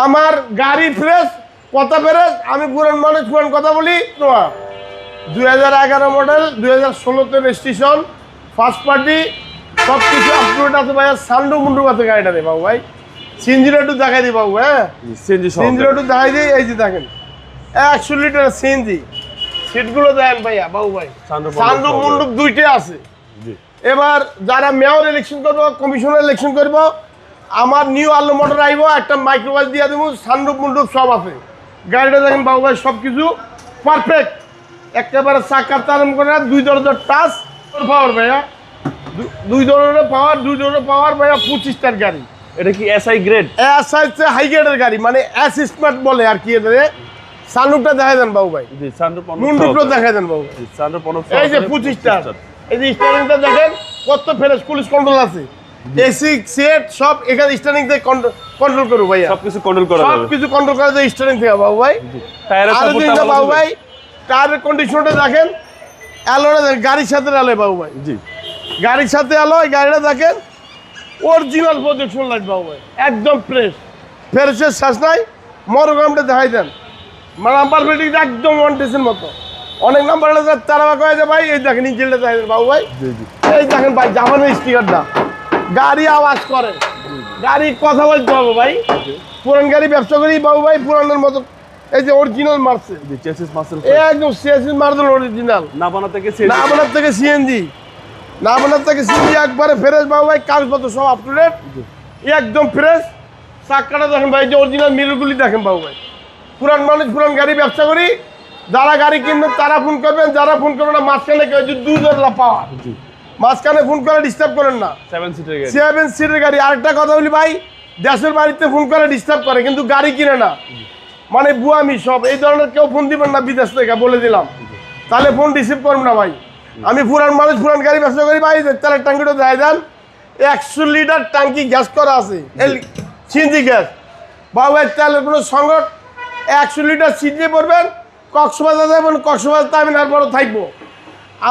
আমার গাড়ি ফ্রেশ, কথা ফ্রেশ। আমি পুরান মানুষ, পুরান কথা বলি। 2011 মডেল, 2016-তে রেজিস্ট্রেশন, ফার্স্ট পার্টি, সব কিছু আপডেট আছে ভাইয়া। সান্ডু মুন্ডু আছে গাড়িটা রে বাবু ভাই। সিএনজিটা একটু দেখাই দিই বাবু। হ্যাঁ, সিএনজিটা একটু দেখাই দিই। এই যে দেখেন 100 লিটার সিএনজি। সিটগুলো দেখেন ভাইয়া বাবু ভাই, সান্ডু মুন্ডু দুইটাই আছে। এবার যারা মেয়র ইলেকশন করবো, কমিশনার ইলেকশন করবো, আমার নিউ আলো মোটর আইব, একটা মাইক্রোবাস দিয়ে দেবো, সানরুফ মুন্ডুপ সব আছে। গাড়িটা দেখেন বাবু ভাই, সব কিছু পারফেক্ট। একেবারে চাকার তারম করে 2 দরজার টাচ পাওয়ার ভাইয়া, 2 দরজার পাওয়ার ভাইয়া। 25টার গাড়ি। এটা কি এসআই গ্রেড? এসআই হাই গ্রেডের গাড়ি, মানে এস স্মার্ট বলে আর কি। এটা সানরুফটা দেখা দেন বাবু ভাই, জি সানরুফ মুন্ডুপটা দেখা দেন বাবু। সানরুফ এই যে 25টার, এই যে স্টারিংটা দেখেন কত ফ্রেশ, পুলিশ কন্ট্রোল আছে, এসি সেট সব এখানে স্টারিং থেকে কন্ট্রোল করব ভাইয়া। সবকিছু কন্ট্রোল করা যাবে, সবকিছু কন্ট্রোল করা যায় স্টারিং থেকে বাবু ভাই। টায়ারের সাপোর্টটা বাবু ভাই, টায়ারের কন্ডিশনটা দেখেন, অ্যালোটা দেখেন, গাড়ির সাথে অ্যালয় বাবু ভাই। জি, গাড়ির সাথে অ্যালয়। গাড়িটা দেখেন অরিজিনাল প্রজেকশন লাইট বাবু ভাই, একদম ফ্রেশ, ফ্রেশের শ্বাস নাই। মরগামটা দেখাই দেন, নাম্বার প্লেটিং একদম 1 ডেসের মতো। অনেক নাম্বার তারা কয়ে যে ভাই এই দেখেন ইঞ্জিনটা দেখেন বাবু ভাই। এই দেখেন ভাই, জাপানের স্টিকারটা। গাড়ি আওয়াজ করে, গাড়ি কথা বলতে হবে ভাই। পুরান গাড়ি ব্যবসা করি বাবু ভাই, পুরানের মতো। এই যে অরিজিনাল মারছে, একদম চেসিস মার্বেল অরিজিনাল। না বানার থেকে সিএনজি, না বানার থেকে সিএনজি একবারে ফ্রেশ বাবু ভাই। কাগজপত্র সব আপ টু ডেট, একদম ফ্রেশ। চাক্কাটা দেখেন ভাই, যে অরিজিনাল মিররগুলি দেখেন বাবু ভাই। পুরান মানুষ, পুরান গাড়ি ব্যবসা করি। যারা গাড়ি কিনবেন তারা ফোন করবেন, যারা ফোন করবেন না মাঝখানে কেউ 2 দরজা পাওয়া, মাঝখানে ফোন করে ডিস্টার্ব করেন না। 7 সিটের গাড়ি। আরেকটা কথা বলি ভাই, দেশের বাড়িতে ফোন করে ডিস্টার্ব করে, কিন্তু গাড়ি কিনে না, মানে বুয়ামি সব। এই ধরনের কেউ ফোন দিবেন না বিদেশ থেকে, বলে দিলাম, তাহলে ফোন রিসিভ করবেন না ভাই। আমি পুরান মানুষ, পুরান গাড়ি ব্যবসা করি ভাই। তেলের ট্যাঙ্কিটা দেয় দেন, 100 লিটার ট্যাঙ্কি গ্যাস করা আছে, সিএনজি গ্যাস বাবু ভাই। তেলের কোনো সংকট, 100 লিটার সিএনজি পড়বেন, কক্সবাজার যাবেন, কক্সবাজার টার্মিনাল পরে থাকবো।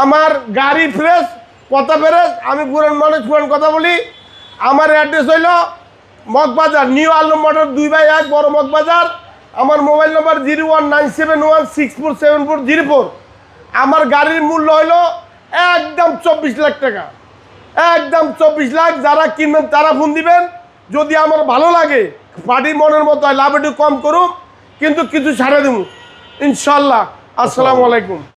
আমার গাড়ি ফ্রেশ, কথা ফ্রেশ। আমি পুরান মানুষ, পুরান কথা বলি। আমার অ্যাড্রেস হইল মগবাজার, নিউ আলম মোটর 2/1 বড় মগবাজার। আমার মোবাইল নম্বর 01971647404। আমার গাড়ির মূল্য হইল একদম 24 লাখ টাকা, একদম 24 লাখ। যারা কিনবেন তারা ফোন দিবেন। যদি আমার ভালো লাগে, পার্টি মনের মতো হয়, লাভ একটু কম করুন, কিন্তু কিছু ছাড়ে দেবো ইনশাল্লাহ। আসসালামু আলাইকুম।